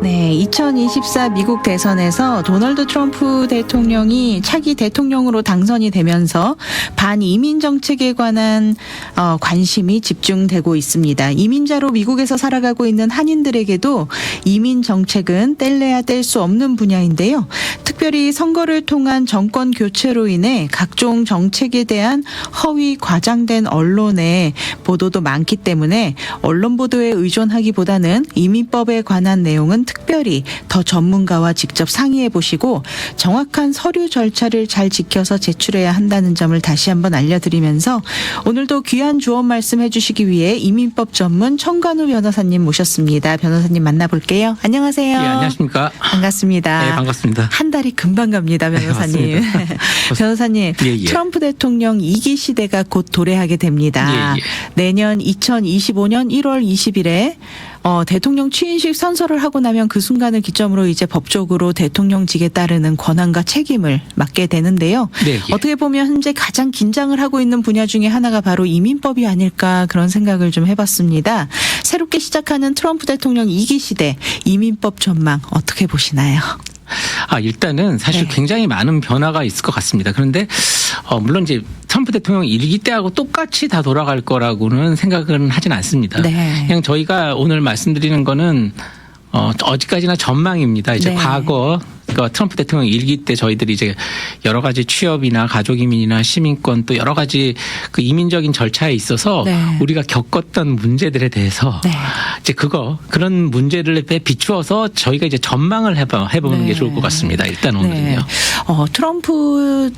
네, 2024 미국 대선에서 도널드 트럼프 대통령이 차기 대통령으로 당선이 되면서 반이민 정책에 관한 관심이 집중되고 있습니다. 이민자로 미국에서 살아가고 있는 한인들에게도 이민 정책은 뗄래야 뗄 수 없는 분야인데요. 특별히 선거를 통한 정권 교체로 인해 각종 정책에 대한 허위 과장된 언론의 보도도 많기 때문에 언론 보도에 의존하기보다는 이민법에 관한 내용은 특별히 더 전문가와 직접 상의해 보시고 정확한 서류 절차를 잘 지켜서 제출해야 한다는 점을 다시 한번 알려드리면서 오늘도 귀한 조언 말씀해 주시기 위해 이민법 전문 청관우 변호사님 모셨습니다. 변호사님 만나볼게요. 안녕하세요. 예, 안녕하십니까. 반갑습니다. 네, 반갑습니다. 한 달이 금방 갑니다, 변호사님. 네, 변호사님, 예. 트럼프 대통령 2기 시대가 곧 도래하게 됩니다. 예. 내년 2025년 1월 20일에 대통령 취임식 선서를 하고 나면 그 순간을 기점으로 이제 법적으로 대통령직에 따르는 권한과 책임을 맡게 되는데요. 네, 예. 어떻게 보면 현재 가장 긴장을 하고 있는 분야 중에 하나가 바로 이민법이 아닐까 그런 생각을 좀 해봤습니다. 새롭게 시작하는 트럼프 대통령 2기 시대 이민법 전망 어떻게 보시나요? 일단은 사실 네. 굉장히 많은 변화가 있을 것 같습니다. 그런데 물론 이제 트럼프 대통령 1기 때하고 똑같이 다 돌아갈 거라고는 생각은 하진 않습니다. 네. 그냥 저희가 오늘 말씀드리는 거는 어디까지나 전망입니다. 이제 네. 과거 그러니까 트럼프 대통령 1기 때 저희들이 이제 여러 가지 취업이나 가족 이민이나 시민권 또 여러 가지 그 이민적인 절차에 있어서 네. 우리가 겪었던 문제들에 대해서 네. 이제 그런 문제를 비추어서 저희가 이제 전망을 해보는 네. 게 좋을 것 같습니다. 일단 오늘은요. 트럼프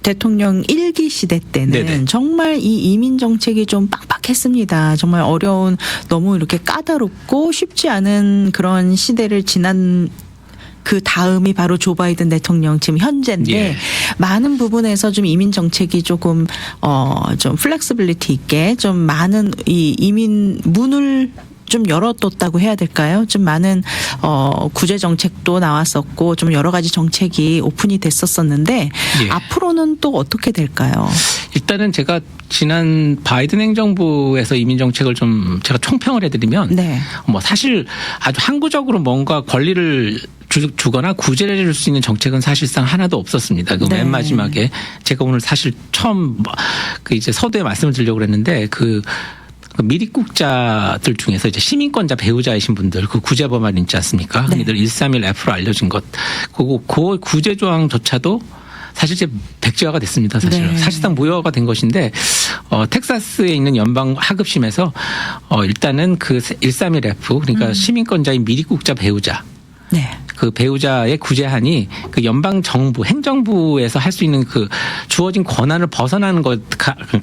대통령 1기 시대 때는 네네. 정말 이 이민 정책이 좀 빡빡했습니다. 정말 어려운 너무 이렇게 까다롭고 쉽지 않은 그런 시대를 지난 그 다음이 바로 조 바이든 대통령 지금 현재인데 예. 많은 부분에서 좀 이민 정책이 조금 좀 플렉시빌리티 있게 좀 많은 이 이민 문을 좀 열어뒀다고 해야 될까요? 좀 많은 구제 정책도 나왔었고 좀 여러 가지 정책이 오픈이 됐었었는데 예. 앞으로는 또 어떻게 될까요? 일단은 제가 지난 바이든 행정부에서 이민 정책을 좀 제가 총평을 해드리면 네. 사실 아주 항구적으로 뭔가 권리를 주거나 구제를 해줄 수 있는 정책은 사실상 하나도 없었습니다. 그 네. 맨 마지막에 제가 오늘 사실 처음 그 이제 서두에 말씀을 드리려고 그랬는데 그 미립국자들 중에서 이제 시민권자 배우자이신 분들 그 구제 법안 있지 않습니까? 네. 흔히들 131F로 알려진 것. 그 구제 조항조차도 사실 이제 백지화가 됐습니다. 사실 네. 사실상 무효화가 된 것인데 텍사스에 있는 연방 하급심에서 일단은 그 131F 그러니까 시민권자인 미립국자 배우자. 네. 그 배우자의 구제한이 그 연방 정부 행정부에서 할 수 있는 그 주어진 권한을 벗어나는 것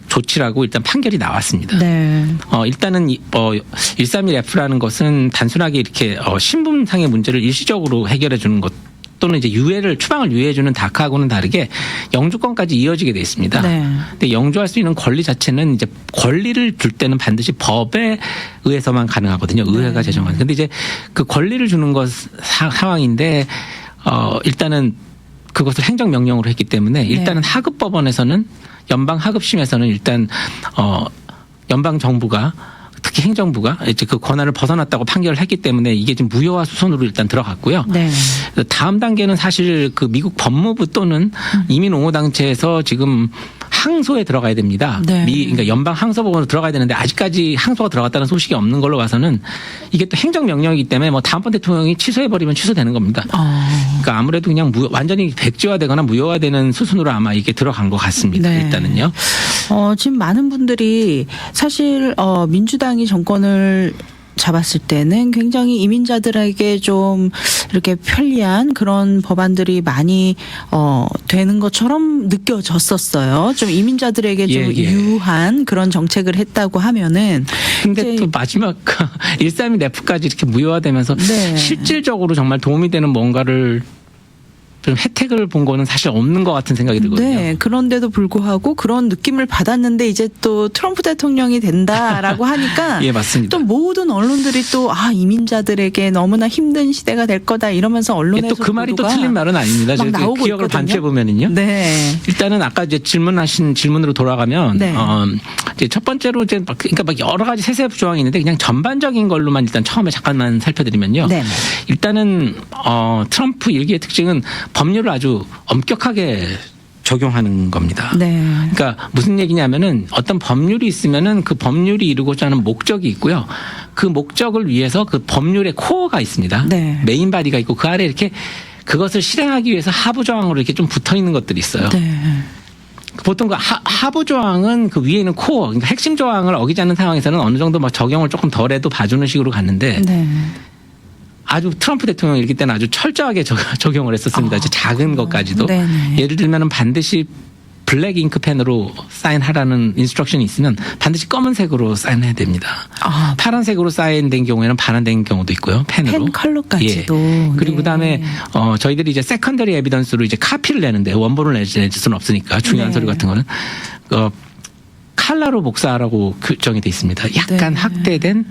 조치라고 일단 판결이 나왔습니다. 네. 일단은 131F라는 것은 단순하게 이렇게 신분상의 문제를 일시적으로 해결해 주는 것 또는 이제 추방을 유예해 주는 다카하고는 다르게 영주권까지 이어지게 돼 있습니다. 네. 근데 영주할 수 있는 권리 자체는 이제 권리를 줄 때는 반드시 법에 의해서만 가능하거든요. 의회가 제정하는. 근데 이제 그 권리를 주는 것 상황인데 일단은 그것을 행정명령으로 했기 때문에 일단은 하급법원에서는 연방 하급심에서는 일단 연방 정부가 특히 행정부가 이제 그 권한을 벗어났다고 판결을 했기 때문에 이게 지금 무효화 수순으로 일단 들어갔고요. 네. 다음 단계는 사실 그 미국 법무부 또는 이민옹호단체에서 지금 항소에 들어가야 됩니다. 네. 그러니까 연방 항소법원으로 들어가야 되는데 아직까지 항소가 들어갔다는 소식이 없는 걸로 봐서는 이게 또 행정명령이기 때문에 다음번 대통령이 취소해버리면 취소되는 겁니다. 그러니까 아무래도 그냥 완전히 백지화되거나 무효화되는 수순으로 아마 이게 들어간 것 같습니다. 네. 일단은요. 지금 많은 분들이 사실 민주당이 정권을 잡았을 때는 굉장히 이민자들에게 좀 이렇게 편리한 그런 법안들이 많이 되는 것처럼 느껴졌었어요. 좀 이민자들에게 좀 유한 그런 정책을 했다고 하면은 근데 또 마지막 131F까지 이렇게 무효화되면서 네. 실질적으로 정말 도움이 되는 뭔가를 좀 혜택을 본 거는 사실 없는 것 같은 생각이 들거든요. 네, 그런데도 불구하고 그런 느낌을 받았는데 이제 또 트럼프 대통령이 된다라고 하니까 예, 맞습니다. 또 모든 언론들이 또 이민자들에게 너무나 힘든 시대가 될 거다 이러면서 언론에서 또 그 말이 또 보도가 틀린 말은 아닙니다. 막 저희 나오고 기억을 있거든요. 반추해 보면은요. 네. 일단은 아까 이제 질문하신 질문으로 돌아가면 네. 이제 첫 번째로 이제 그러니까 막 여러 가지 세세부 조항이 있는데 그냥 전반적인 걸로만 일단 처음에 잠깐만 살펴드리면요. 네. 일단은 트럼프 일기의 특징은 법률을 아주 엄격하게 적용하는 겁니다. 네. 그러니까 무슨 얘기냐면은 어떤 법률이 있으면은 그 법률이 이루고자 하는 목적이 있고요. 그 목적을 위해서 그 법률의 코어가 있습니다. 네. 메인 바디가 있고 그 아래 이렇게 그것을 실행하기 위해서 하부 조항으로 이렇게 좀 붙어 있는 것들이 있어요. 네. 보통 그 하부 조항은 그 위에 있는 코어, 그러니까 핵심 조항을 어기지 않는 상황에서는 어느 정도 막 적용을 조금 덜해도 봐주는 식으로 갔는데 네. 아주 트럼프 대통령 일기 때는 아주 철저하게 적용을 했었습니다. 아주 작은 것까지도. 네네. 예를 들면은 반드시 블랙 잉크펜으로 사인하라는 인스트럭션이 있으면 반드시 검은색으로 사인해야 됩니다. 파란색으로 사인된 경우에는 반환된 경우도 있고요. 펜으로. 펜 컬러까지도. 예. 그리고 네. 그다음에 저희들이 이제 세컨더리 에비던스로 이제 카피를 내는데 원본을 낼 수는 없으니까 중요한 네. 서류 같은 거는 칼라로 복사하라고 규정이 돼 있습니다. 약간 네. 확대된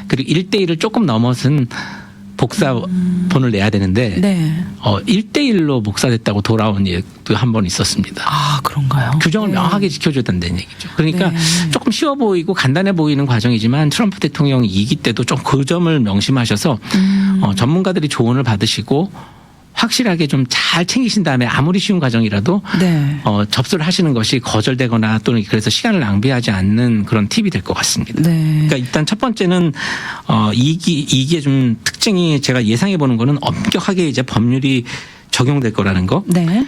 그리고 1대1을 조금 넘어선 복사본을 내야 되는데 네. 1대1로 복사됐다고 돌아온 얘기도 한 번 있었습니다. 그런가요? 규정을 네. 명확하게 지켜줘야 된다는 얘기죠. 그러니까 네. 조금 쉬워 보이고 간단해 보이는 과정이지만 트럼프 대통령이 2기 때도 좀 그 점을 명심하셔서 전문가들이 조언을 받으시고 확실하게 좀 잘 챙기신 다음에 아무리 쉬운 과정이라도 네. 접수를 하시는 것이 거절되거나 또는 그래서 시간을 낭비하지 않는 그런 팁이 될 것 같습니다. 네. 그러니까 일단 첫 번째는 이기의 좀 특징이 제가 예상해 보는 거는 엄격하게 이제 법률이 적용될 거라는 거. 네.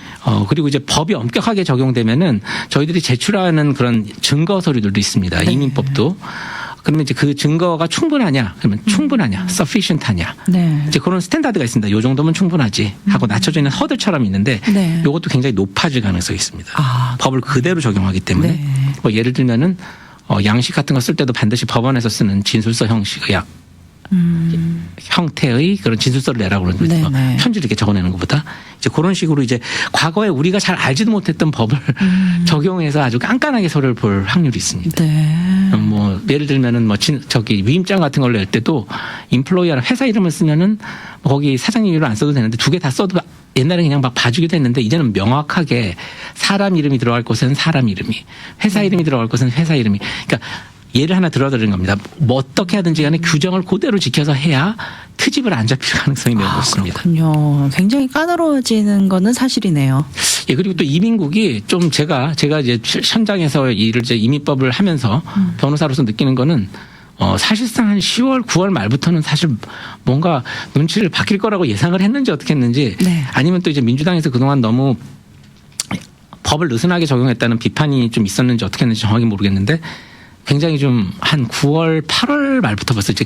그리고 이제 법이 엄격하게 적용되면은 저희들이 제출하는 그런 증거 서류들도 있습니다. 네. 이민법도. 그러면 이제 그 증거가 충분하냐? 그러면 충분하냐? sufficient하냐? 네. 이제 그런 스탠다드가 있습니다. 요 정도면 충분하지 하고 낮춰져 있는 허들처럼 있는데 네. 이것도 굉장히 높아질 가능성이 있습니다. 법을 그대로 적용하기 때문에 네. 뭐 예를 들면은 양식 같은 거 쓸 때도 반드시 법원에서 쓰는 진술서 형식의 형태의 그런 진술서를 내라고 그러는 거죠. 네네. 편지를 이렇게 적어내는 것보다 이제 그런 식으로 이제 과거에 우리가 잘 알지도 못했던 법을 적용해서 아주 깐깐하게 서류를 볼 확률이 있습니다. 네. 뭐 예를 들면은 뭐 위임장 같은 걸 낼 때도 인플로이어랑 회사 이름을 쓰면은 거기 사장님 이름 안 써도 되는데 두 개 다 써도 옛날에 그냥 막 봐주기도 했는데 이제는 명확하게 사람 이름이 들어갈 곳에는 사람 이름이, 회사 이름이 들어갈 곳에는 회사 이름이. 그러니까 예를 하나 들어드리는 겁니다. 뭐 어떻게 하든지 간에 규정을 그대로 지켜서 해야 트집을 안 잡힐 가능성이 매우 높습니다. 그렇군요. 굉장히 까다로워지는 거는 사실이네요. 예, 그리고 또 이민국이 좀 제가 이제 현장에서 일을 이제 이민법을 하면서 변호사로서 느끼는 거는 사실상 한 10월, 9월 말부터는 사실 뭔가 눈치를 바뀔 거라고 예상을 했는지 어떻게 했는지 네. 아니면 또 이제 민주당에서 그동안 너무 법을 느슨하게 적용했다는 비판이 좀 있었는지 어떻게 했는지 정확히 모르겠는데 굉장히 좀 한 9월, 8월 말부터 벌써 이제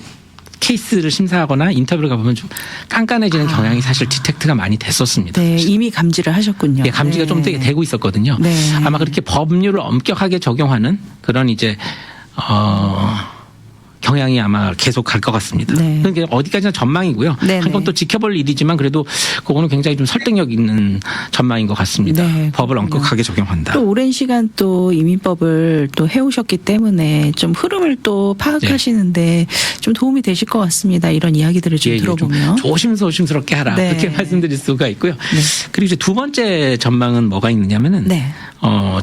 케이스를 심사하거나 인터뷰를 가보면 좀 깐깐해지는 경향이 사실 디텍트가 많이 됐었습니다. 네, 이미 감지를 하셨군요. 예, 감지가 좀 되게 되고 있었거든요. 네. 아마 그렇게 법률을 엄격하게 적용하는 그런 이제 경향이 아마 계속 갈 것 같습니다. 네. 그러니까 어디까지나 전망이고요. 네네. 한번 또 지켜볼 일이지만 그래도 그거는 굉장히 좀 설득력 있는 전망인 것 같습니다. 네, 법을 그렇군요. 엄격하게 적용한다. 또 오랜 시간 또 이민법을 또 해오셨기 때문에 좀 흐름을 또 파악하시는데 좀 도움이 되실 것 같습니다. 이런 이야기들을 좀 예, 좀 들어보면. 조심스럽게 하라. 네. 그렇게 말씀드릴 수가 있고요. 그리고 이제 두 번째 전망은 뭐가 있느냐면은 네.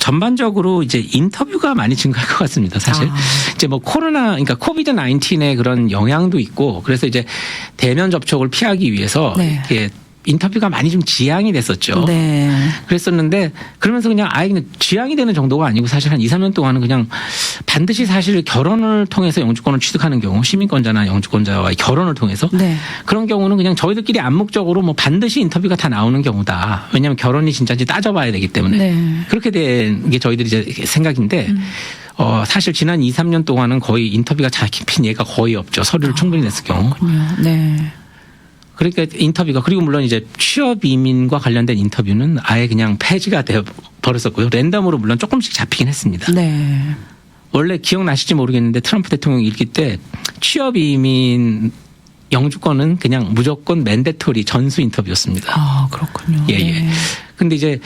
전반적으로 이제 인터뷰가 많이 증가할 것 같습니다. 사실 이제 뭐 그러니까 코비드 19의 그런 영향도 있고 그래서 이제 대면 접촉을 피하기 위해서 네. 이렇게 인터뷰가 많이 좀 지양이 됐었죠. 네. 그랬었는데 그러면서 그냥 아예 그냥 지양이 되는 정도가 아니고 사실 한 2, 3년 동안은 그냥 반드시 사실 결혼을 통해서 영주권을 취득하는 경우 시민권자나 영주권자와의 결혼을 통해서 네. 그런 경우는 그냥 저희들끼리 암묵적으로 뭐 반드시 인터뷰가 다 나오는 경우다. 왜냐하면 결혼이 진짜인지 따져봐야 되기 때문에 네. 그렇게 된 게 저희들이 이제 생각인데 사실 지난 2, 3년 동안은 거의 인터뷰가 잡힌 예가 거의 없죠. 서류를 충분히 냈을 경우. 그렇군요. 네. 그러니까 인터뷰가 그리고 물론 이제 취업 이민과 관련된 인터뷰는 아예 그냥 폐지가 되어 버렸었고요. 랜덤으로 물론 조금씩 잡히긴 했습니다. 네. 원래 기억나실지 모르겠는데 트럼프 대통령 일기 때 취업 이민 영주권은 그냥 무조건 맨데토리 전수 인터뷰였습니다. 아, 그렇군요. 예, 예. 근데 이제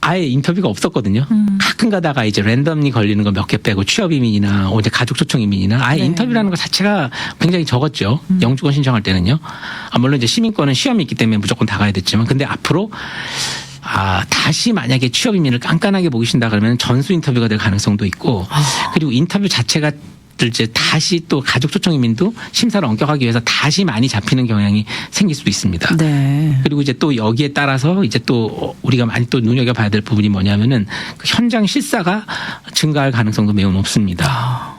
아예 인터뷰가 없었거든요. 가끔 가다가 이제 랜덤리 걸리는 거 몇 개 빼고 취업 이민이나 이제 가족 초청 이민이나 아예 네. 인터뷰라는 것 자체가 굉장히 적었죠. 영주권 신청할 때는요. 물론 이제 시민권은 시험이 있기 때문에 무조건 다 가야 됐지만 근데 앞으로 다시 만약에 취업 이민을 깐깐하게 보신다 그러면 전수 인터뷰가 될 가능성도 있고 그리고 인터뷰 자체가 이제 다시 또 가족 초청 이민도 심사를 엄격하기 위해서 다시 많이 잡히는 경향이 생길 수도 있습니다. 네. 그리고 이제 또 여기에 따라서 이제 또 우리가 많이 또 눈여겨봐야 될 부분이 뭐냐면은 그 현장 실사가 증가할 가능성도 매우 높습니다.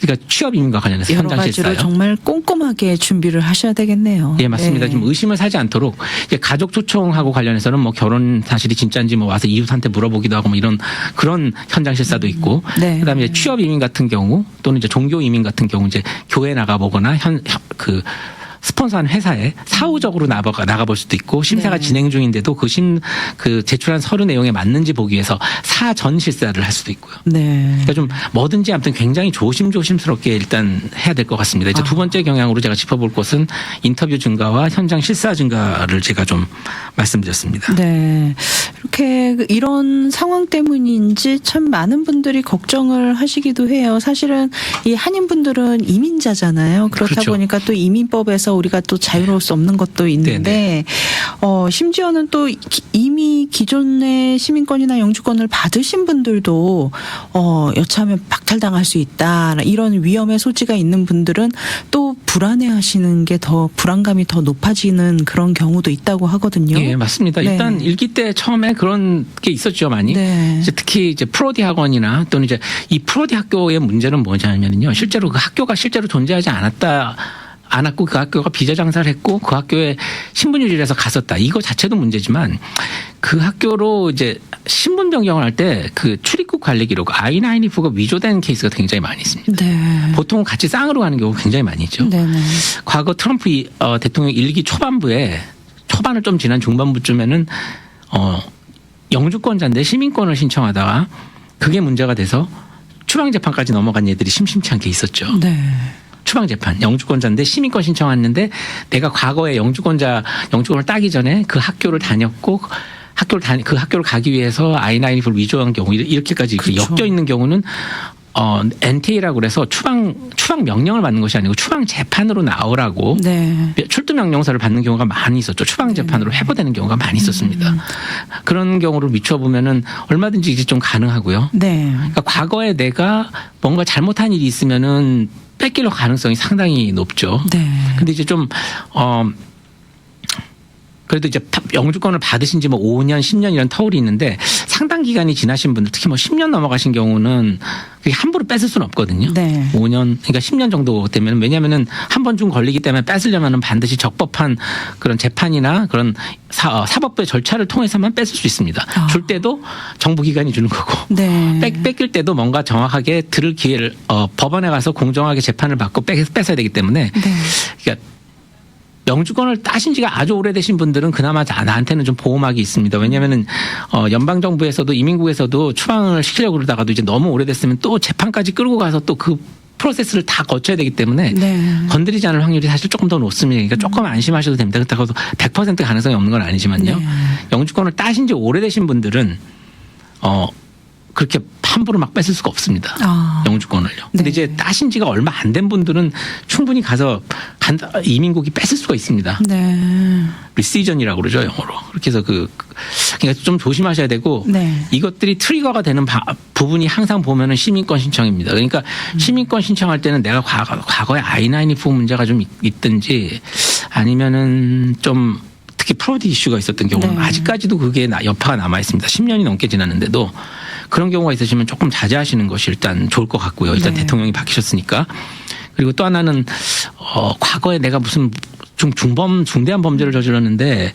그러니까 취업 이민과 관련해서 여러 현장 가지로 실사요. 정말 꼼꼼하게 준비를 하셔야 되겠네요. 예, 맞습니다. 네. 좀 의심을 사지 않도록 이제 가족 초청하고 관련해서는 뭐 결혼 사실이 진짜인지 뭐 와서 이웃한테 물어보기도 하고 뭐 이런 그런 현장 실사도 있고 네. 그다음에 이제 취업 이민 같은 경우 또는 이제 종교 이민 같은 경우 이제 교회 나가보거나 그 스폰서한 회사에 사후적으로 나가볼 수도 있고 심사가 네. 진행 중인데도 그 제출한 서류 내용에 맞는지 보기 위해서 사전 실사를 할 수도 있고요. 네. 그러니까 좀 뭐든지 아무튼 굉장히 조심스럽게 일단 해야 될 것 같습니다. 이제 두 번째 경향으로 제가 짚어볼 것은 인터뷰 증가와 현장 실사 증가를 제가 좀 말씀드렸습니다. 네. 이렇게 이런 상황 때문인지 참 많은 분들이 걱정을 하시기도 해요. 사실은 이 한인분들은 이민자잖아요. 그렇다 그렇죠. 보니까 또 이민법에서 우리가 또 자유로울 수 없는 것도 있는데 심지어는 또 이미 기존의 시민권이나 영주권을 받으신 분들도 여차하면 박탈당할 수 있다. 이런 위험의 소지가 있는 분들은 또 불안해하시는 게 더 불안감이 더 높아지는 그런 경우도 있다고 하거든요. 예, 맞습니다. 네. 일단 일기 때 처음에 그런 게 있었죠, 많이. 네. 이제 특히 이제 프로디 학원이나 또는 이제 이 프로디 학교의 문제는 뭐냐면요. 실제로 그 학교가 실제로 존재하지 않았고 그 학교가 비자 장사를 했고 그 학교에 신분 유지를 해서 갔었다. 이거 자체도 문제지만 그 학교로 이제 신분 변경을 할 때 그 출입국 관리 기록 I-94가 위조된 케이스가 굉장히 많이 있습니다. 네. 보통 같이 쌍으로 가는 경우가 굉장히 많이 있죠. 네네. 과거 트럼프 대통령 일기 초반부에 초반을 좀 지난 중반부쯤에는 영주권자인데 시민권을 신청하다가 그게 문제가 돼서 추방재판까지 넘어간 얘들이 심심치 않게 있었죠. 네. 추방재판, 영주권자인데 시민권 신청했는데 내가 과거에 영주권을 따기 전에 그 학교를 다녔고 그 학교를 가기 위해서 I-94를 위조한 경우 이렇게까지 그렇죠. 엮여 있는 경우는 NTA라고 그래서 추방 명령을 받는 것이 아니고 추방 재판으로 나오라고 네. 출두 명령서를 받는 경우가 많이 있었죠. 추방 재판으로 회부되는 경우가 많이 있었습니다. 그런 경우를 미쳐 보면은 얼마든지 이제 좀 가능하고요. 네. 그러니까 과거에 내가 뭔가 잘못한 일이 있으면은 뺏길 가능성이 상당히 높죠. 네. 근데 이제 좀 그래도 이제 영주권을 받으신 지 뭐 5년, 10년 이런 터울이 있는데 상당 기간이 지나신 분들 특히 뭐 10년 넘어가신 경우는 그게 함부로 뺏을 수는 없거든요. 네. 5년, 그러니까 10년 정도 되면 왜냐하면은 한 번 좀 걸리기 때문에 뺏으려면은 반드시 적법한 그런 재판이나 그런 사법부의 절차를 통해서만 뺏을 수 있습니다. 줄 때도 정부 기관이 주는 거고 네. 뺏길 때도 뭔가 정확하게 들을 기회를 법원에 가서 공정하게 재판을 받고 뺏어야 되기 때문에 네. 그러니까 영주권을 따신 지가 아주 오래되신 분들은 그나마 나한테는 좀 보호막이 있습니다. 왜냐하면은 연방정부에서도 이민국에서도 추방을 시키려고 그러다가도 이제 너무 오래됐으면 또 재판까지 끌고 가서 또 그 프로세스를 다 거쳐야 되기 때문에 네. 건드리지 않을 확률이 사실 조금 더 높습니다. 그러니까 조금 안심하셔도 됩니다. 그렇다고 100% 가능성이 없는 건 아니지만요. 네. 영주권을 따신 지 오래되신 분들은 그렇게 함부로 막 뺏을 수가 없습니다. 영주권을요. 근데 네. 이제 따신 지가 얼마 안 된 분들은 충분히 가서 이민국이 뺏을 수가 있습니다. 네. 리시전이라고 그러죠, 영어로. 그렇게 해서 그러니까 좀 조심하셔야 되고 네. 이것들이 트리거가 되는 부분이 항상 보면은 시민권 신청입니다. 그러니까 시민권 신청할 때는 내가 과거에 I-94 문제가 좀 있든지 아니면은 좀 특히 프로디 이슈가 있었던 경우는 네. 아직까지도 그게 여파가 남아 있습니다. 10년이 넘게 지났는데도 그런 경우가 있으시면 조금 자제하시는 것이 일단 좋을 것 같고요. 일단 네. 대통령이 바뀌셨으니까. 그리고 또 하나는 과거에 내가 무슨 중대한 범죄를 저질렀는데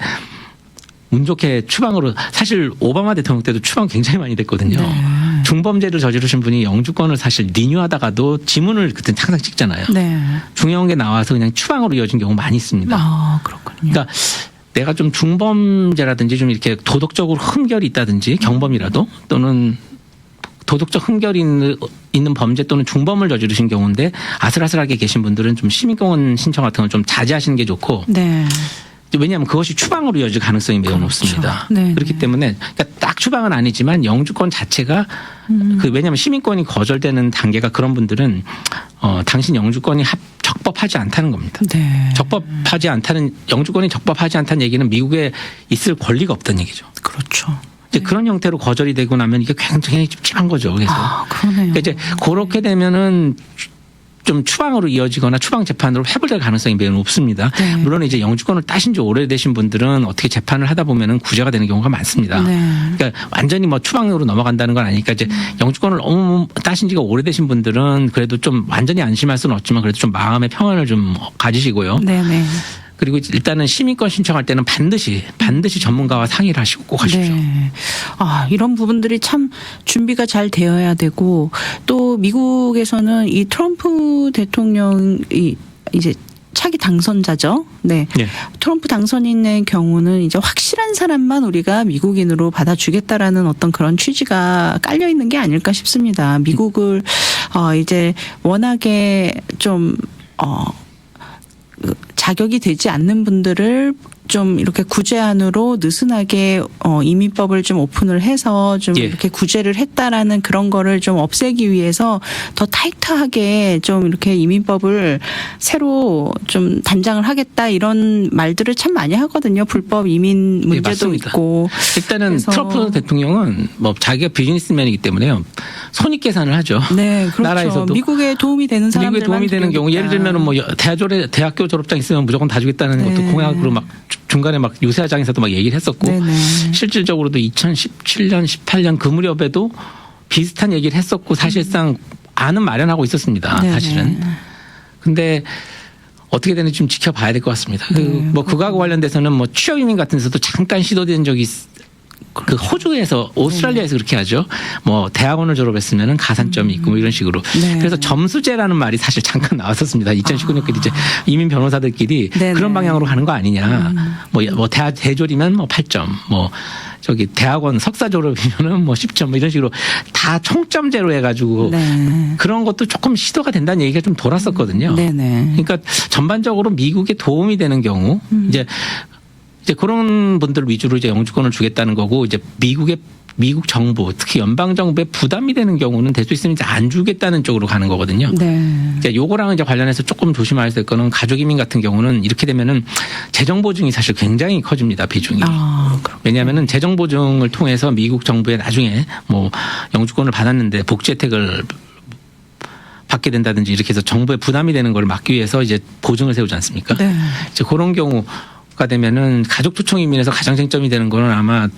운 좋게 추방으로 사실 오바마 대통령 때도 추방 굉장히 많이 됐거든요. 네. 중범죄를 저지르신 분이 영주권을 사실 리뉴하다가도 지문을 그때 항상 찍잖아요. 네. 중요한 게 나와서 그냥 추방으로 이어진 경우 많이 있습니다. 그렇군요. 그러니까 내가 좀 중범죄라든지 좀 이렇게 도덕적으로 흠결이 있다든지 경범이라도 또는 도덕적 흥결이 있는 범죄 또는 중범을 저지르신 경우인데 아슬아슬하게 계신 분들은 좀 시민공헌 신청 같은 건 좀 자제하시는 게 좋고. 네. 왜냐하면 그것이 추방으로 이어질 가능성이 매우 높습니다. 네, 그렇기 네. 때문에 그러니까 딱 추방은 아니지만 영주권 자체가 왜냐하면 시민권이 거절되는 단계가 그런 분들은 당신 영주권이 적법하지 않다는 겁니다. 네. 적법하지 않다는 영주권이 적법하지 않다는 얘기는 미국에 있을 권리가 없다는 얘기죠. 그렇죠. 이제 그런 형태로 거절이 되고 나면 이게 굉장히 찝찝한 거죠. 그래서 그러네요. 그러니까 이제 그렇게 되면은 좀 추방으로 이어지거나 추방 재판으로 회부될 가능성이 매우 높습니다. 네. 물론 이제 영주권을 따신 지 오래되신 분들은 어떻게 재판을 하다 보면은 구제가 되는 경우가 많습니다. 네. 그러니까 완전히 뭐 추방으로 넘어간다는 건 아니니까 이제 영주권을 너무 따신 지가 오래되신 분들은 그래도 좀 완전히 안심할 수는 없지만 그래도 좀 마음의 평안을 좀 가지시고요. 네네. 그리고 일단은 시민권 신청할 때는 반드시 전문가와 상의를 하시고 꼭 하십시오. 네. 이런 부분들이 참 준비가 잘 되어야 되고 또 미국에서는 이 트럼프 대통령이 이제 차기 당선자죠. 네. 네. 트럼프 당선인의 경우는 이제 확실한 사람만 우리가 미국인으로 받아주겠다라는 어떤 그런 취지가 깔려 있는 게 아닐까 싶습니다. 미국을 이제 워낙에 좀 자격이 되지 않는 분들을 좀 이렇게 구제안으로 느슨하게 이민법을 좀 오픈을 해서 좀 예. 이렇게 구제를 했다라는 그런 거를 좀 없애기 위해서 더 타이트하게 좀 이렇게 이민법을 새로 좀 단장을 하겠다 이런 말들을 참 많이 하거든요. 불법 이민 문제도 맞습니다. 있고. 일단은 그래서 트럼프 대통령은 뭐 자기가 비즈니스맨이기 때문에요. 손익 계산을 하죠. 네, 그렇죠. 나라에서도 미국에 도움이 되는 사람들만 미국에 도움이 되는 경우 예를 들면은 뭐 대학교 졸업장 있으면 무조건 다 주겠다는 네. 것도 공약으로 막 중간에 막 유세화장에서도 막 얘기를 했었고 네네. 실질적으로도 2017년, 18년 그 무렵에도 비슷한 얘기를 했었고 사실상 안은 마련하고 있었습니다. 네네. 사실은. 근데 어떻게 되는지 좀 지켜봐야 될 것 같습니다. 네, 뭐 그거하고 관련돼서는 뭐 취업 이민 같은 데서도 잠깐 시도된 적이 그 호주에서 오스트레일리아에서 그렇게 하죠. 뭐 대학원을 졸업했으면은 가산점이 있고 뭐 이런 식으로. 네. 그래서 점수제라는 말이 사실 잠깐 나왔었습니다. 2019년까지 이제 이민 변호사들끼리 네네. 그런 방향으로 가는 거 아니냐. 뭐 대학 대졸이면 뭐 8점, 뭐 저기 대학원 석사 졸업이면은 뭐 10점 뭐 이런 식으로 다 총점제로 해가지고 네. 그런 것도 조금 시도가 된다는 얘기가 좀 돌았었거든요. 네네. 그러니까 전반적으로 미국에 도움이 되는 경우 이제 그런 분들 위주로 이제 영주권을 주겠다는 거고 이제 미국 정부 특히 연방 정부에 부담이 되는 경우는 될 수 있으면 이제 안 주겠다는 쪽으로 가는 거거든요. 네. 이제 요거랑 이제 관련해서 조금 조심해야 될 거는 가족 이민 같은 경우는 이렇게 되면은 재정 보증이 사실 굉장히 커집니다. 비중이. 왜냐하면은 재정 보증을 통해서 미국 정부에 나중에 뭐 영주권을 받았는데 복지 혜택을 받게 된다든지 이렇게 해서 정부에 부담이 되는 걸 막기 위해서 이제 보증을 세우지 않습니까? 네. 이제 그런 경우가 되면은 가족 초청 이민에서 가장 쟁점이 되는 거는 아마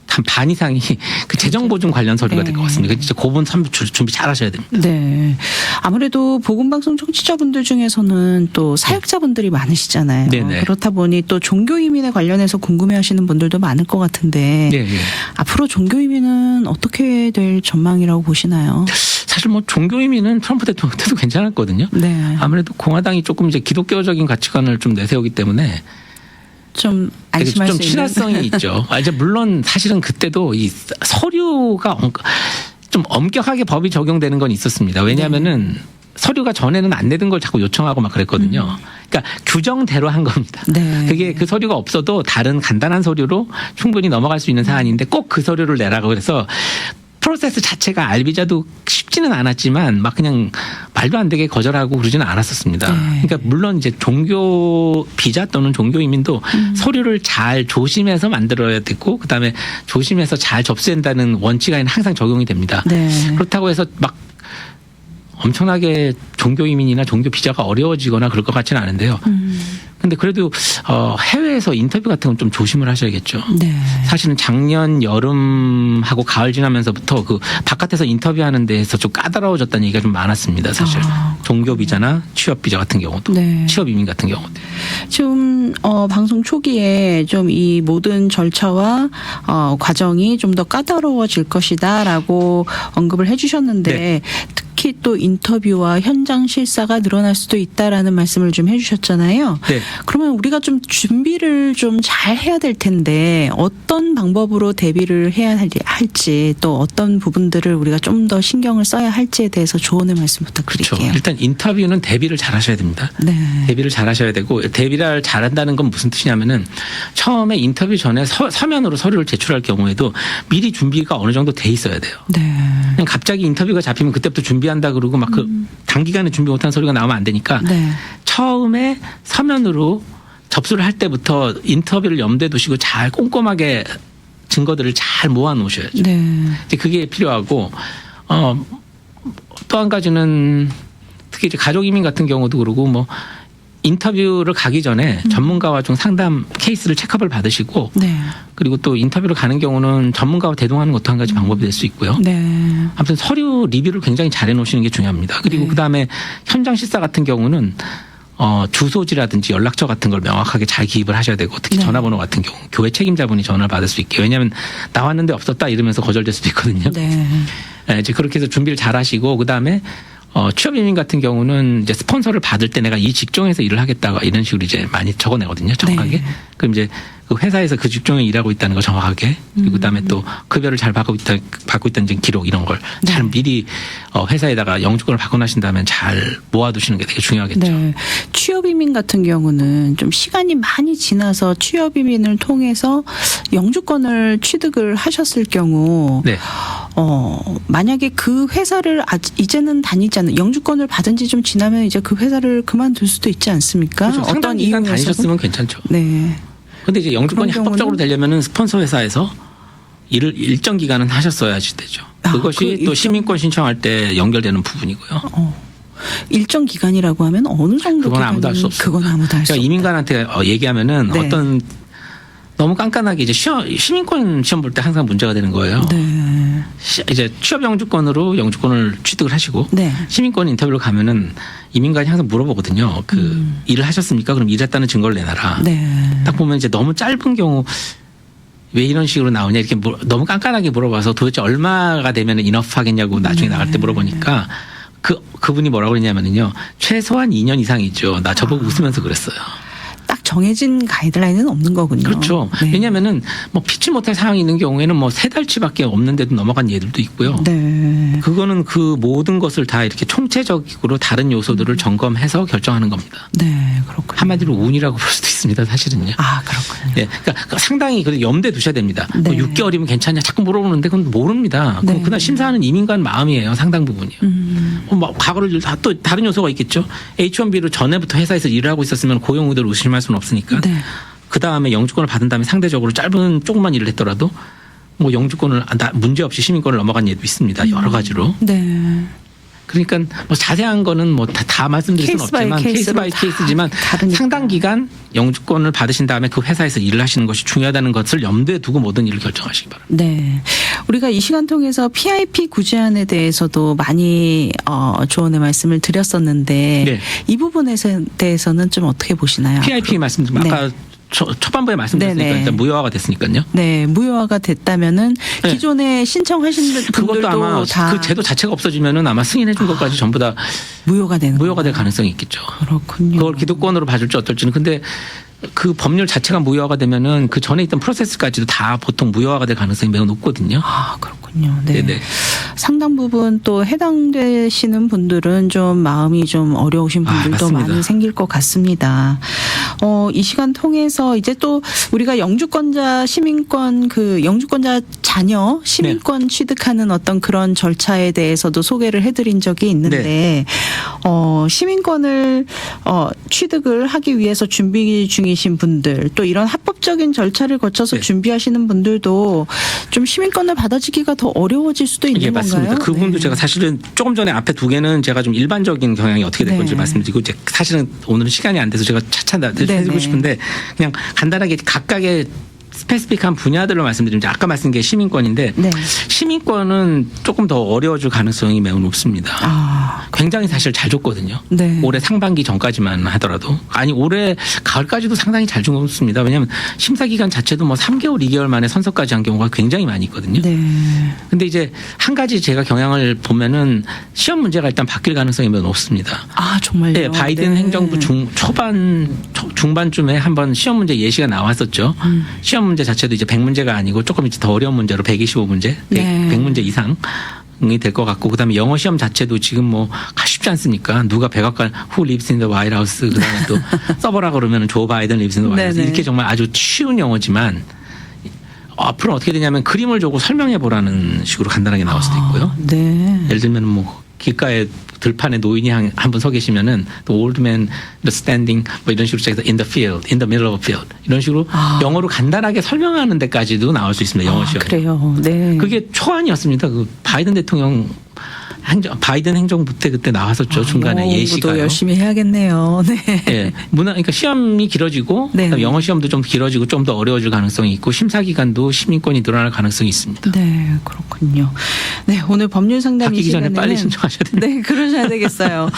한 반 이상이 그 재정 보증 관련 서류가 될 것 같습니다. 진짜 그분 준비 잘 하셔야 됩니다. 네. 아무래도 보건방송 청취자분들 중에서는 또 사역자분들이 많으시잖아요. 네네. 그렇다 보니 또 종교 이민에 관련해서 궁금해하시는 분들도 많을 것 같은데 네, 네. 앞으로 종교 이민은 어떻게 될 전망이라고 보시나요? 사실 뭐 종교 이민은 트럼프 대통령 때도 괜찮았거든요. 네. 아무래도 공화당이 조금 이제 기독교적인 가치관을 좀 내세우기 때문에 좀 안심할 좀 수 있는. 친화성이 있죠. 이제 물론 사실은 그때도 이 서류가 좀 엄격하게 법이 적용되는 건 있었습니다. 왜냐하면은 서류가 전에는 안 내던 걸 자꾸 요청하고 막 그랬거든요. 그러니까 규정대로 한 겁니다. 네. 그게 그 서류가 없어도 다른 간단한 서류로 충분히 넘어갈 수 있는 사안인데 꼭 그 서류를 내라고 그래서 프로세스 자체가 알비자도 쉽지는 않았지만 막 그냥 말도 안 되게 거절하고 그러지는 않았었습니다. 네. 그러니까 물론 이제 종교 비자 또는 종교 이민도 서류를 잘 조심해서 만들어야 되고 그다음에 조심해서 잘 접수된다는 원칙에는 항상 적용이 됩니다. 네. 그렇다고 해서 막 엄청나게 종교 이민이나 종교 비자가 어려워지거나 그럴 것 같지는 않은데요. 근데 그래도 해외에서 인터뷰 같은 건 좀 조심을 하셔야겠죠. 네. 사실은 작년 여름하고 가을 지나면서부터 그 바깥에서 인터뷰하는 데에서 좀 까다로워졌다는 얘기가 좀 많았습니다. 사실 종교 비자나 취업 비자 같은 경우도 네. 취업 이민 같은 경우도. 지금 방송 초기에 좀 이 모든 절차와 과정이 좀 더 까다로워질 것이다라고 언급을 해주셨는데 네. 특히 특히 또 인터뷰와 현장 실사가 늘어날 수도 있다라는 말씀을 좀 해주셨잖아요. 네. 그러면 우리가 좀 준비를 좀 잘 해야 될 텐데 어떤 방법으로 대비를 해야 할지 또 어떤 부분들을 우리가 좀 더 신경을 써야 할지에 대해서 조언의 말씀 부탁드릴게요. 그렇죠. 일단 인터뷰는 대비를 잘 하셔야 됩니다. 네. 대비를 잘 하셔야 되고 대비를 잘한다는 건 무슨 뜻이냐면은 처음에 인터뷰 전에 서면으로 서류를 제출할 경우에도 미리 준비가 어느 정도 돼 있어야 돼요. 네. 그냥 갑자기 인터뷰가 잡히면 그때부터 준비한다 그러고 막 그 단기간에 준비 못한 서류가 나오면 안 되니까 네. 처음에 서면으로 접수를 할 때부터 인터뷰를 염두에 두시고 잘 꼼꼼하게 증거들을 잘 모아 놓으셔야죠. 네. 이제 그게 필요하고 또 한 가지는 특히 이제 가족 이민 같은 경우도 그러고 뭐 인터뷰를 가기 전에 전문가와 좀 상담 케이스를 체크업을 받으시고 네. 그리고 또 인터뷰를 가는 경우는 전문가와 대동하는 것도 한 가지 방법이 될 수 있고요. 네. 아무튼 서류 리뷰를 굉장히 잘 해놓으시는 게 중요합니다. 그리고 네. 그다음에 현장 실사 같은 경우는 주소지라든지 연락처 같은 걸 명확하게 잘 기입을 하셔야 되고 특히 네. 전화번호 같은 경우 교회 책임자분이 전화를 받을 수 있게 왜냐하면 나왔는데 없었다 이러면서 거절될 수도 있거든요. 네. 네, 이제 그렇게 해서 준비를 잘 하시고 그다음에 취업 이민 같은 경우는 이제 스폰서를 받을 때 내가 이 직종에서 일을 하겠다가 이런 식으로 이제 많이 적어내거든요. 정확하게. 네. 그럼 이제 그 회사에서 그 직종에 일하고 있다는 거 정확하게 그리고 그다음에 또 급여를 잘 받고 있다는 기록 이런 걸 잘 네. 미리 회사에다가 영주권을 받고 나신 다음에 잘 모아두시는 게 되게 중요하겠죠. 네. 취업이민 같은 경우는 좀 시간이 많이 지나서 취업이민을 통해서 영주권을 취득을 하셨을 경우 네. 만약에 그 회사를 이제는 다니지 않는 영주권을 받은 지 좀 지나면 이제 그 회사를 그만둘 수도 있지 않습니까? 그렇죠. 상당 기간 다니셨으면 괜찮죠. 네. 근데 이제 영주권이 그런 합법적으로 경우는? 되려면은 스폰서 회사에서 일을 일정 기간은 하셨어야지 되죠. 아, 그것이 그 또 일정- 시민권 신청할 때 연결되는 부분이고요. 일정 기간이라고 하면 어느 정도 그건 아무도 알 수 없습니다. 그건 아무도 알 수 그러니까 없다. 이민관한테 얘기하면은 네. 어떤 너무 깐깐하게 이제 시민권 시험 볼 때 항상 문제가 되는 거예요. 네. 이제 취업 영주권으로 영주권을 취득을 하시고 네. 시민권 인터뷰를 가면은 이민관이 항상 물어보거든요. 그 일을 하셨습니까? 그럼 일했다는 증거를 내놔라. 네. 딱 보면 이제 너무 짧은 경우 왜 이런 식으로 나오냐 이렇게 너무 깐깐하게 물어봐서 도대체 얼마가 되면 이너프하겠냐고 나중에 나갈 때 물어보니까 그분이 뭐라고 그랬냐면요. 최소한 2년 이상이죠. 나 저보고 웃으면서 그랬어요. 딱 정해진 가이드라인은 없는 거군요. 그렇죠. 네. 왜냐하면은 뭐 피치 못할 상황이 있는 경우에는 뭐 3달치밖에 없는데도 넘어간 예들도 있고요. 네. 그거는 그 모든 것을 다 이렇게 총체적으로 다른 요소들을 점검해서 결정하는 겁니다. 네, 그렇군요. 한마디로 운이라고 볼 수도 있습니다. 사실은요. 아, 그렇군요. 네, 그러니까 상당히 그 염두에 두셔야 됩니다. 네. 뭐 6개월이면 괜찮냐 자꾸 물어보는데 그건 모릅니다. 네. 그날 심사하는 이민관 마음이에요. 상당 부분이요. 뭐 과거를 또 다른 요소가 있겠죠. H1B로 전에부터 회사에서 일을 하고 있었으면 고용 의도를 의심할 수는 없으니까. 네. 그 다음에 영주권을 받은 다음에 상대적으로 짧은 조그만 일을 했더라도 뭐 영주권을 문제 없이 시민권을 넘어간 예도 있습니다. 여러 가지로. 네. 그러니까 뭐 자세한 거는 뭐 다 말씀드릴 수는 케이스 바이 없지만 케이스 케이스로 바이 다 케이스지만 다르니까. 상당 기간 영주권을 받으신 다음에 그 회사에서 일을 하시는 것이 중요하다는 것을 염두에 두고 모든 일을 결정하시기 바랍니다. 네. 우리가 이 시간 통해서 PIP 구제안에 대해서도 많이 조언의 말씀을 드렸었는데 네. 이 부분에 대해서는 좀 어떻게 보시나요? PIP 말씀드리면 네. 아까 초반부에 말씀드렸으니까 네네. 일단 무효화가 됐으니까요. 네, 무효화가 됐다면은 네. 기존에 신청하신 분들도 그것도 아마 다 그 제도 자체가 없어지면은 아마 승인해 준 것까지 전부 다 무효가 되는 무효가 될 건가요? 가능성이 있겠죠. 그렇군요. 그걸 기득권으로 봐줄지 어떨지는 근데 그 법률 자체가 무효화가 되면은 그 전에 있던 프로세스까지도 다 보통 무효화가 될 가능성이 매우 높거든요. 아, 그렇군요. 네. 네네. 상당 부분 또 해당되시는 분들은 좀 마음이 좀 어려우신 분들도 맞습니다. 많이 생길 것 같습니다. 이 시간 통해서 이제 또 우리가 영주권자 시민권 영주권자 자녀 시민권 취득하는 어떤 그런 절차에 대해서도 소개를 해드린 적이 있는데 시민권을 취득을 하기 위해서 준비 중이신 분들 또 이런 합법적인 절차를 거쳐서 네. 준비하시는 분들도 좀 시민권을 받아지기가 더 어려워질 수도 있는 예, 건가요? 맞습니다. 그 부분도 네. 제가 사실은 조금 전에 앞에 두 개는 제가 좀 일반적인 경향이 어떻게 될 네. 건지 말씀드리고 이제 사실은 오늘은 시간이 안 돼서 제가 차차 해주고 네네. 싶은데 그냥 간단하게 각각의 스페시픽한 분야들로 말씀드리면 이제 아까 말씀드린 게 시민권인데 네. 시민권은 조금 더 어려워질 가능성이 매우 높습니다. 아, 굉장히 사실 잘 줬거든요. 네. 올해 상반기 전까지만 하더라도 아니 올해 가을까지도 상당히 잘 준 겁니다. 왜냐하면 심사 기간 자체도 뭐 3개월, 2개월 만에 선서까지 한 경우가 굉장히 많이 있거든요. 네. 근데 이제 한 가지 제가 경향을 보면은 시험 문제가 일단 바뀔 가능성이 매우 높습니다. 아, 정말요? 네, 바이든 네. 행정부 중반쯤에 한번 시험 문제 예시가 나왔었죠. 시험 문제 자체도 이제 100문제가 아니고 조금 이제 더 어려운 문제로 125문제, 네. 100문제 이상이 될 것 같고, 그다음에 영어 시험 자체도 지금 뭐 쉽지 않습니까? 누가 백악관 Who lives in the White House 그다음에 또 써보라 그러면 조 바이든 lives in the White House 네네. 이렇게 정말 아주 쉬운 영어지만 앞으로 어떻게 되냐면 그림을 주고 설명해 보라는 식으로 간단하게 나올 수도 있고요. 네. 예를 들면 뭐 길가에 들판에 노인이 한 분 서 계시면은 the old man standing 뭐 이런 식으로 시작해서 in the field, in the middle of a field 이런 식으로 영어로 간단하게 설명하는 데까지도 나올 수 있습니다. 영어 시험. 그래요. 네. 그게 초안이었습니다. 그 바이든 대통령 바이든 행정부 때 그때 나왔었죠. 중간에 예시가. 공부도 열심히 해야겠네요. 네. 예, 그러니까 시험이 길어지고 네. 그다음에 영어 시험도 좀 길어지고 좀 더 어려워질 가능성이 있고 심사 기간도 시민권이 늘어날 가능성이 있습니다. 네, 그렇군요. 네, 오늘 법률 상담 이 바뀌기 전에 시간에는 빨리 신청하셔야 됩니다. 네, 그러셔야 되겠어요.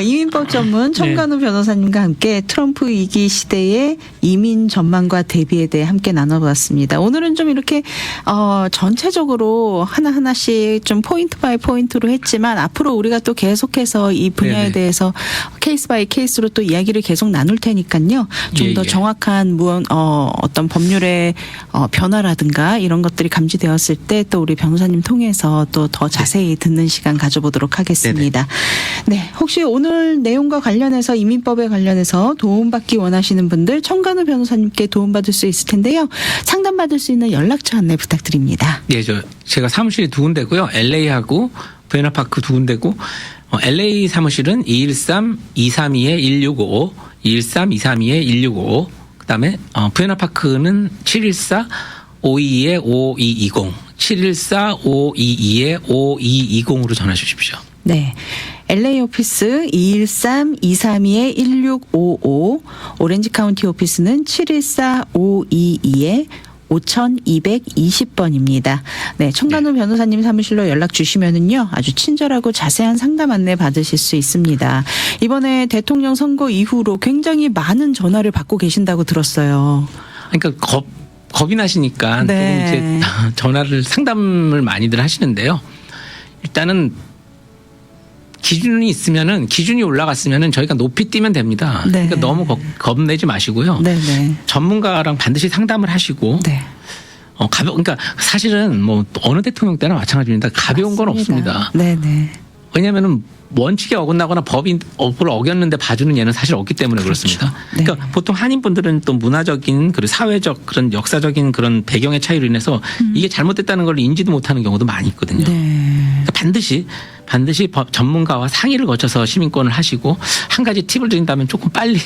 이민법 전문 청간호 변호사님과 함께 트럼프 위기 시대의 이민 전망과 대비에 대해 함께 나눠봤습니다. 오늘은 좀 이렇게 전체적으로 하나하나씩 좀 포인트 바이 포인트로 했지만 앞으로 우리가 또 계속해서 이 분야에 네네. 대해서 케이스 바이 케이스로 또 이야기를 계속 나눌 테니까요. 좀 더 예. 정확한 어떤 법률의 변화라든가 이런 것들이 감지되었을 때 또 우리 변호사님 통해서 또 더 자세히 듣는 시간 가져보도록 하겠습니다. 네, 혹시 오늘 내용과 관련해서 이민법에 관련해서 도움받기 원하시는 분들 청간호 변호사님께 도움받을 수 있을 텐데요. 상담받을 수 있는 연락처 안내 부탁드립니다. 예, 제가 사무실이 두 군데고요. LA하고 부에나파크 두 군데고 LA 사무실은 213-232-1655, 213-232-1655. 그다음에 부에나파크는 714-522-5220, 714-522-5220으로 전화 주십시오. 네. LA 오피스 213-232-1655, 오렌지 카운티 오피스는 714-522-5220번입니다. 네, 청간호 변호사님 사무실로 연락 주시면은요, 아주 친절하고 자세한 상담 안내 받으실 수 있습니다. 이번에 대통령 선거 이후로 굉장히 많은 전화를 받고 계신다고 들었어요. 그러니까 겁이 나시니까 네. 또 이제 전화를 상담을 많이들 하시는데요. 일단은 기준이 있으면은 기준이 올라갔으면은 저희가 높이 뛰면 됩니다. 네. 그러니까 너무 겁내지 마시고요. 네네. 전문가랑 반드시 상담을 하시고 네. 그러니까 사실은 뭐 어느 대통령 때나 마찬가지입니다. 가벼운 건 없습니다. 네네. 왜냐하면은 원칙에 어긋나거나 법을 어겼는데 봐주는 예는 사실 없기 때문에 그렇습니다. 네. 그러니까 보통 한인분들은 또 문화적인 그리고 사회적 그런 역사적인 그런 배경의 차이로 인해서 이게 잘못됐다는 걸 인지도 못하는 경우도 많이 있거든요. 네. 그러니까 반드시 전문가와 상의를 거쳐서 시민권을 하시고 한 가지 팁을 드린다면 조금 빨리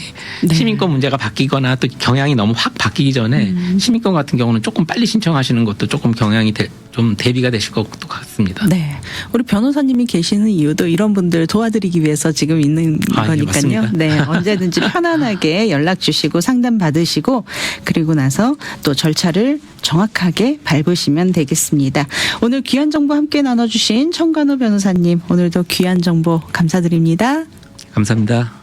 네. 시민권 문제가 바뀌거나 또 경향이 너무 확 바뀌기 전에 시민권 같은 경우는 조금 빨리 신청하시는 것도 조금 경향이 좀 대비가 되실 것 같습니다. 네. 우리 변호사님이 계시는 이유도 이런 분들 도와드리기 위해서 지금 있는 예, 거니까요. 맞습니다. 네. 언제든지 편안하게 연락 주시고 상담 받으시고 그리고 나서 또 절차를 정확하게 밟으시면 되겠습니다. 오늘 귀한 정보 함께 나눠주신 청간호 변호사님 오늘도 귀한 정보 감사드립니다. 감사합니다.